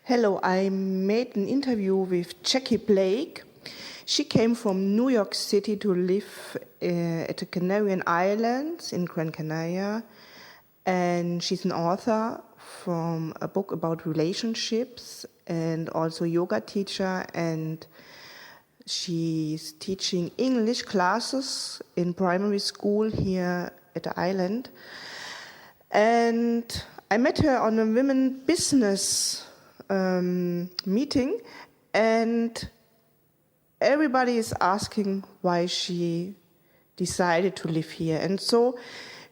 Hello, I made an interview with Jackie Blake. She came from New York City to live at the Canarian Islands in Gran Canaria. And she's an author from a book about relationships and also yoga teacher. And she's teaching English classes in primary school here at the island. And I met her on a women business meeting, and everybody is asking why she decided to live here. And so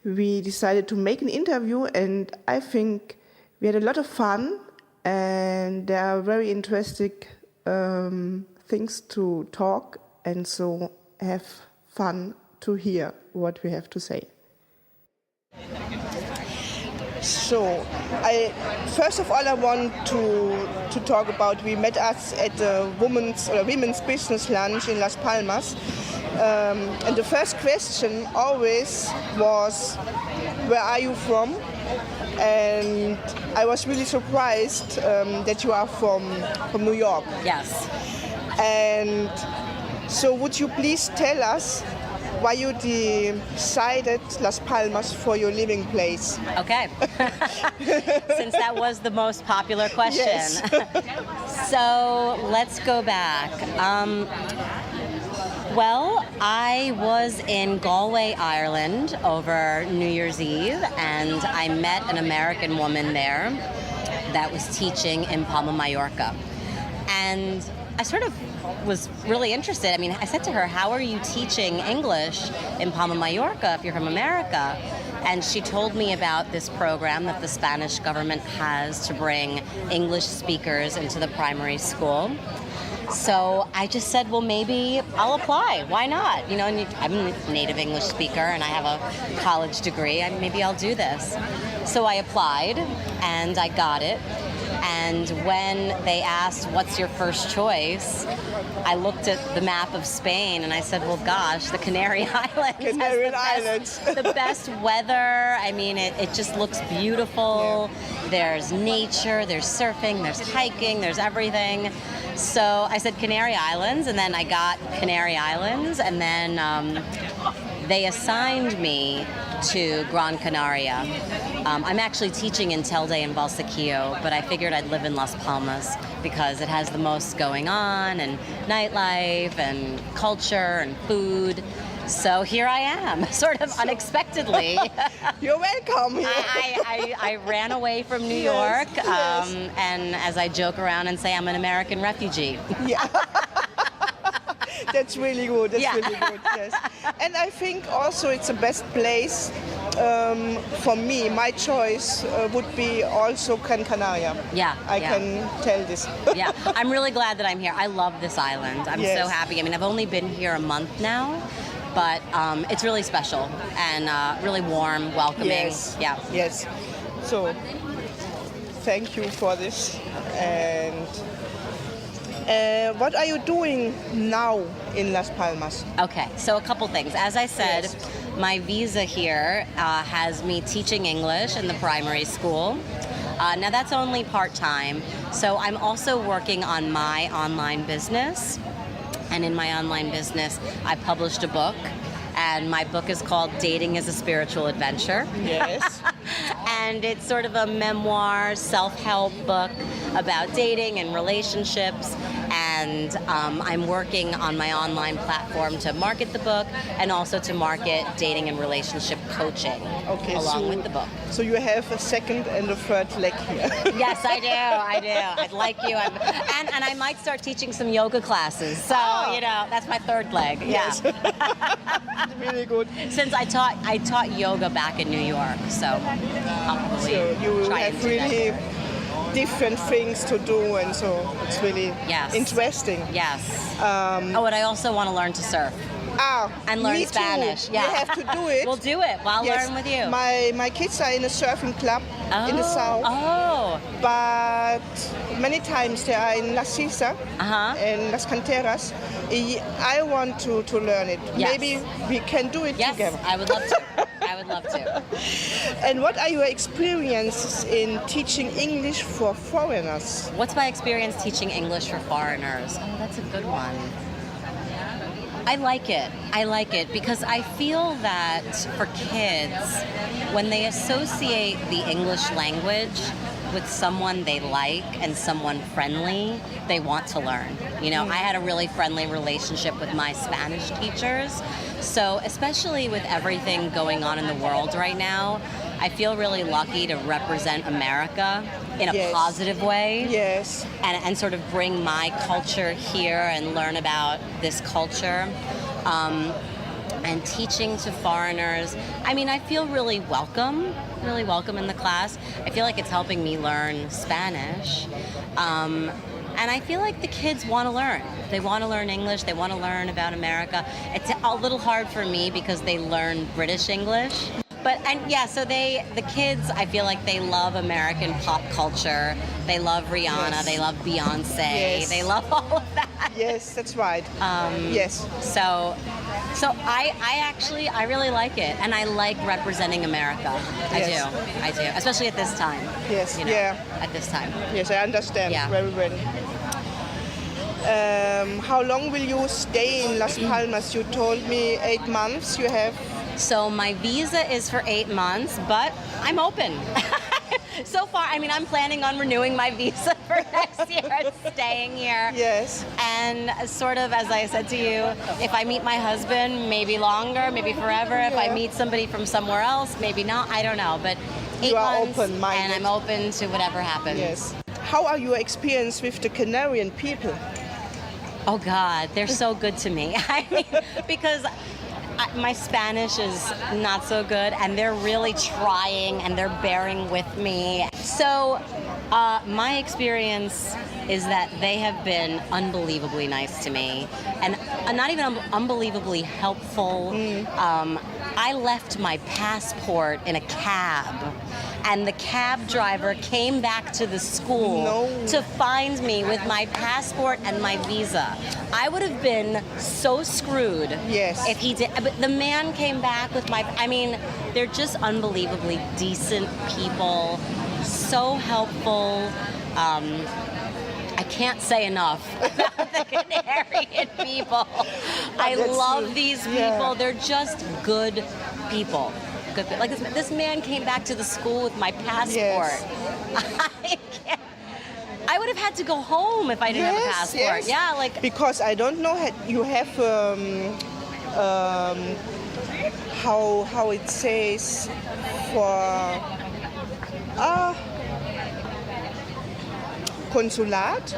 we decided to make an interview, and I think we had a lot of fun, and there are very interesting things to talk, and so have fun to hear what we have to say. So, first of all, I want to talk about, we met us at the women's business lunch in Las Palmas. And the first question always was, where are you from? And I was really surprised that you are from New York. Yes. And so would you please tell us why you decided Las Palmas for your living place? Okay. Since that was the most popular question. Yes. So let's go back. Well, I was in Galway, Ireland over New Year's Eve, and I met an American woman there that was teaching in Palma, Mallorca. And I sort of was really interested. I mean, I said to her, how are you teaching English in Palma, Mallorca if you're from America? And she told me about this program that the Spanish government has to bring English speakers into the primary school. So I just said, well, maybe I'll apply. Why not? You know, I'm a native English speaker and I have a college degree. Maybe I'll do this. So I applied and I got it. And when they asked, what's your first choice, I looked at the map of Spain and I said, well, gosh, the Canary Islands has the best weather. I mean, it just looks beautiful. Yeah. There's nature, there's surfing, there's hiking, there's everything. So I said Canary Islands, and then I got Canary Islands, and then they assigned me to Gran Canaria. I'm actually teaching in Telde and Valsequillo, but I figured I'd live in Las Palmas because it has the most going on, and nightlife, and culture, and food. So here I am, sort of unexpectedly. You're welcome. I ran away from New York, and as I joke around and say, I'm an American refugee. Yeah. That's really good. That's really good. Yes. And I think also it's the best place for me. My choice would be also Gran Canaria. I can tell this. Yeah, I'm really glad that I'm here. I love this island. I'm so happy. I mean, I've only been here a month now, but it's really special and really warm, welcoming. Yes. Yeah. Yes. So, thank you for this. And what are you doing now in Las Palmas? Okay, so a couple things. As I said, my visa here has me teaching English in the primary school. Now that's only part-time, so I'm also working on my online business. And in my online business, I published a book, and my book is called Dating is a Spiritual Adventure. Yes. And it's sort of a memoir, self-help book about dating and relationships. And I'm working on my online platform to market the book and also to market dating and relationship coaching along with the book. So you have a second and a third leg here. Yes, I do. I'd like you. And I might start teaching some yoga classes. So, you know, that's my third leg. Yes. Yeah. Really good. Since I taught yoga back in New York, so I'll probably try have really different things to do, and so it's really interesting. Yes. And I also want to learn to surf. And learn Spanish. Too. Yeah. You have to do it. We'll do it. I'll learn with you. My kids are in a surfing club in the south. Oh. But many times they are in La Sisa and Las Canteras. I want to learn it. Yes. Maybe we can do it together. Yes, I would love to. I would love to. And what are your experiences in teaching English for foreigners? What's my experience teaching English for foreigners? Oh, that's a good one. I like it because I feel that for kids, when they associate the English language with someone they like and someone friendly, they want to learn. You know, I had a really friendly relationship with my Spanish teachers. So especially with everything going on in the world right now, I feel really lucky to represent America in a positive way. Yes. And sort of bring my culture here and learn about this culture. And teaching to foreigners, I mean, I feel really welcome in the class. I feel like it's helping me learn Spanish. And I feel like the kids want to learn. They want to learn English. They want to learn about America. It's a little hard for me because they learn British English. So the kids, I feel like they love American pop culture. They love Rihanna. They love Beyonce. They love all of that. Yes, that's right. Yes. So I really like it, and I like representing America. I do, especially at this time. Yes. You know, at this time. Yes, I understand very well. How long will you stay in Las Palmas? You told me 8 months. You have. So my visa is for 8 months, but I'm open. So far, I mean, I'm planning on renewing my visa for next year and staying here. Yes. And sort of, as I said to you, if I meet my husband, maybe longer, maybe forever. If I meet somebody from somewhere else, maybe not. I don't know. But 8 months, and I'm open to whatever happens. Yes. How are your experience with the Canarian people? Oh, God, they're so good to me. I mean, because my Spanish is not so good, and they're really trying, and they're bearing with me. So my experience is that they have been unbelievably nice to me, and not even unbelievably helpful. I left my passport in a cab, and the cab driver came back to the school to find me with my passport and my visa. I would have been so screwed if he did. But the man came back with I mean, they're just unbelievably decent people, so helpful. I can't say enough about the Canarian people. I love these people. They're just good people. Like this man came back to the school with my passport. I would have had to go home if I didn't have a passport. Yes. Yeah, like because I don't know you have how it says for consulate.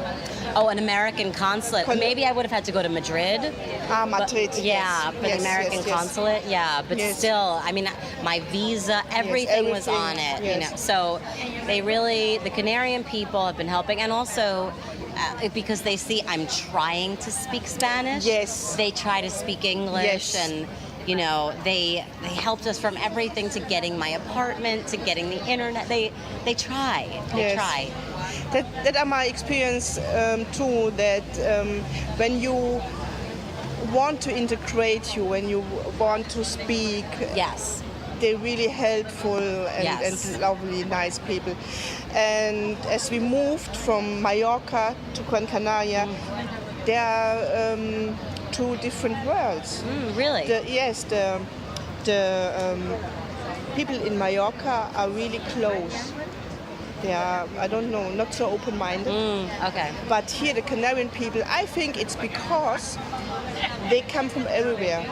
Oh, an American consulate. Maybe I would have had to go to Madrid. Madrid. But the American consulate. Yeah, but still, I mean, my visa, everything was on it. You know, so the Canarian people have been helping, and also because they see I'm trying to speak Spanish. Yes. They try to speak English and. You know, they helped us from everything to getting my apartment, to getting the internet. They try. They try. That are my experience too. That when you want to integrate you, when you want to speak, they're really helpful and lovely, nice people. And as we moved from Mallorca to Gran Canaria, there are two different worlds. Really? The people in Mallorca are really close. They are, I don't know, not so open-minded. Okay. But here, the Canarian people, I think it's because they come from everywhere.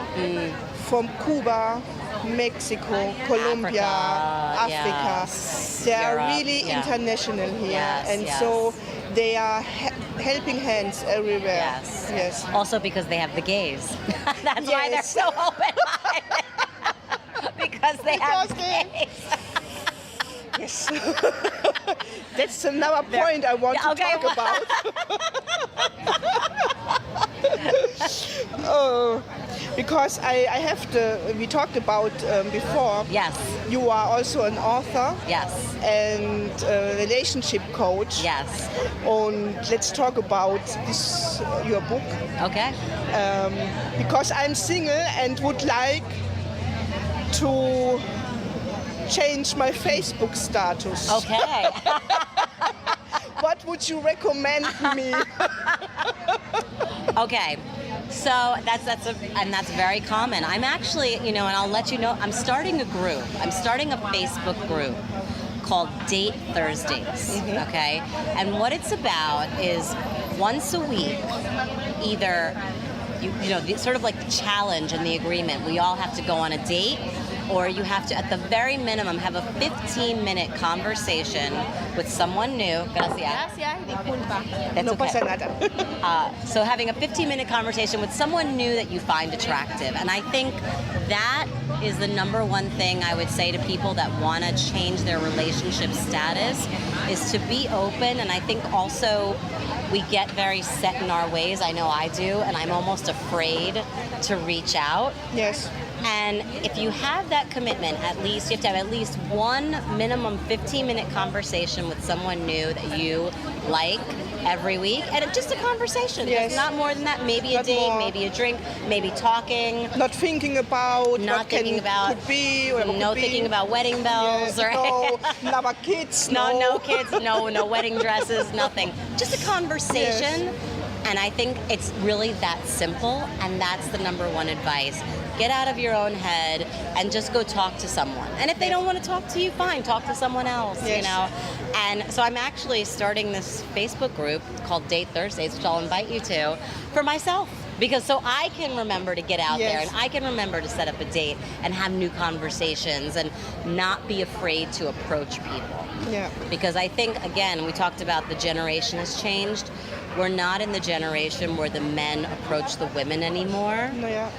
From Cuba, Mexico, Colombia, Africa. They are really international here. So they are helping hands everywhere. Yes. Also because they have the gays. That's why they're so open-minded. because they have gays. Yes. That's another point I want to talk about. Because I have we talked about before. Yes. You are also an author. Yes. And a relationship coach. Yes. And let's talk about your book. Okay. Because I'm single and would like to change my Facebook status. Okay. What would you recommend me? Okay. So that's very common. I'm actually, and I'll let you know, I'm starting a group. I'm starting a Facebook group called Date Thursdays. Okay? And what it's about is once a week, either sort of like the challenge and the agreement, we all have to go on a date, or you have to, at the very minimum, have a 15-minute conversation with someone new. Gracias. That's No okay. pasa nada. So having a 15-minute conversation with someone new that you find attractive. And I think that is the number one thing I would say to people that want to change their relationship status, is to be open. And I think also we get very set in our ways. I know I do, and I'm almost afraid to reach out. Yes. And if you have that commitment, at least you have to have at least one minimum 15-minute conversation with someone new that you like every week, and it's just a conversation. Yes. It's not more than that. Maybe a Not date, more. maybe a drink, maybe talking. Not thinking about Not what thinking about could be, or no thinking about wedding bells, yes, or no kids, no kids, no wedding dresses, nothing. Just a conversation. Yes. And I think it's really that simple, and that's the number one advice. Get out of your own head and just go talk to someone. And if they don't want to talk to you, fine, talk to someone else, Yes. And so I'm actually starting this Facebook group called Date Thursdays, which I'll invite you to, for myself. Because so I can remember to get out there, Yes. and I can remember to set up a date and have new conversations and not be afraid to approach people. Yeah. Because I think, again, we talked about the generation has changed. We're not in the generation where the men approach the women anymore No, yeah.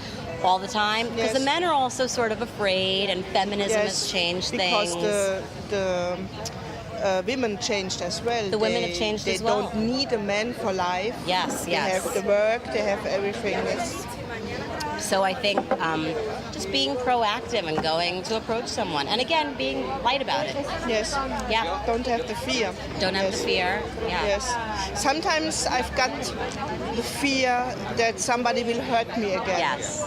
all the time. Because Yes. the men are also sort of afraid, and feminism has changed because things. the women changed as well. The women have changed they as well. don't need a man for life. Yes, They yes. have the work, they have everything. Yes. So I think just being proactive and going to approach someone. And again, being light about it. Yes. Yeah. Don't have the fear. Don't have Yes. the fear. Yeah. Yes. Sometimes I've got the fear that somebody will hurt me again. Yes.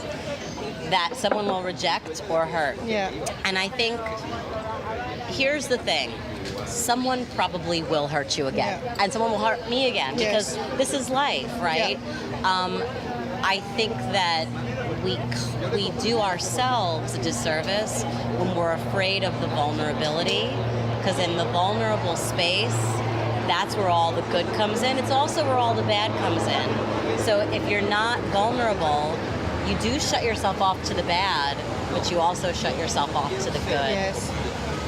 That someone will reject or hurt. Yeah. And I think here's the thing. Someone probably will hurt you again. Yeah. And someone will hurt me again, because Yes. this is life, right? I think that we do ourselves a disservice when we're afraid of the vulnerability, because in the vulnerable space, that's where all the good comes in. It's also where all the bad comes in. So if you're not vulnerable, you do shut yourself off to the bad, but you also shut yourself off to the good. Yes.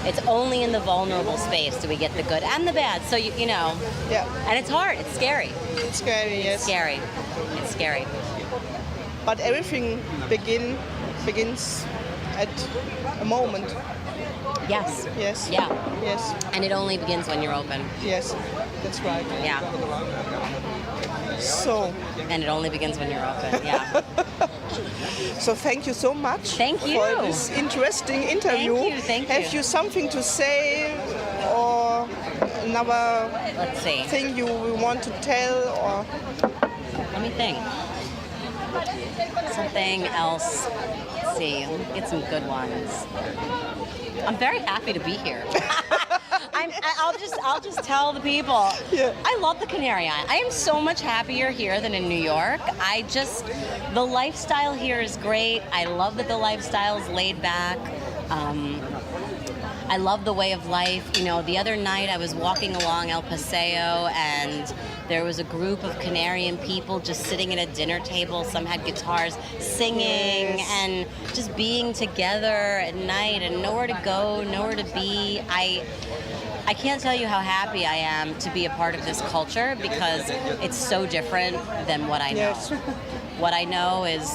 It's only in the vulnerable space do we get the good and the bad. So you know, Yeah. and it's hard. It's scary. It's scary. Yes. Scary. It's scary. But everything begins at a moment. Yes. Yes. Yeah. Yes. And it only begins when you're open. Yes. That's right. Yeah. So, And it only begins when you're open. Yeah. so thank you so much. Thank you. For this interesting interview. Thank you. Have you something to say, or another Let's see. thing you want to tell, or? Let me think. Something else. Let's see. Let me get some good ones. I'm very happy to be here. I'll just tell the people. Yeah. I love the Canary Island. I am so much happier here than in New York. The lifestyle here is great. I love that the lifestyle is laid back. I love the way of life. The other night I was walking along El Paseo, and there was a group of Canarian people just sitting at a dinner table. Some had guitars, singing, Yes. and just being together at night, and nowhere to go, nowhere to be. I can't tell you how happy I am to be a part of this culture, because it's so different than what I know. Yes. What I know is,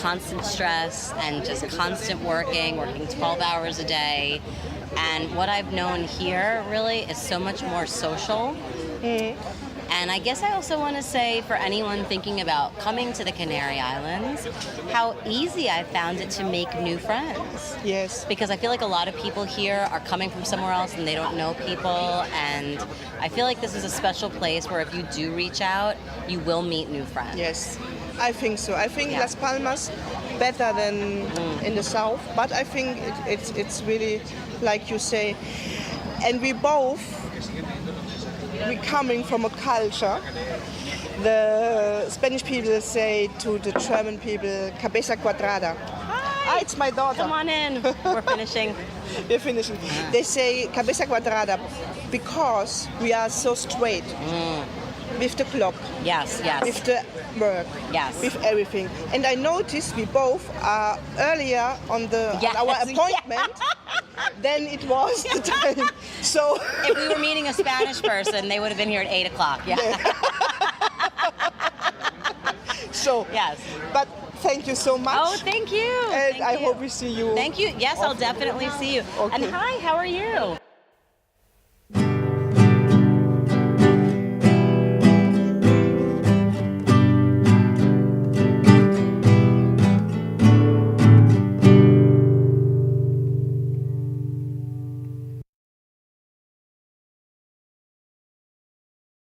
constant stress and just constant working 12 hours a day. And what I've known here really is so much more social. And I guess I also want to say, for anyone thinking about coming to the Canary Islands, how easy I found it to make new friends. Yes. Because I feel like a lot of people here are coming from somewhere else and they don't know people. And I feel like this is a special place where if you do reach out, you will meet new friends. Yes. I think so. I think Yeah. Las Palmas better than in the south. But I think it's really like you say, and we coming from a culture. The Spanish people say to the German people, cabeza cuadrada. Hi. It's my daughter. Come on in. We're finishing. We're finishing. They say cabeza cuadrada because we are so straight with the clock. Yes, yes. With the work. Yes. With everything. And I noticed we both are earlier on our appointment than it was the time. So if we were meeting a Spanish person, they would have been here at 8 o'clock. Yeah. So yes. But thank you so much. Oh, thank you. And thank I you. hope we see you. Thank you. Yes, I'll definitely see you. Okay. And hi, how are you?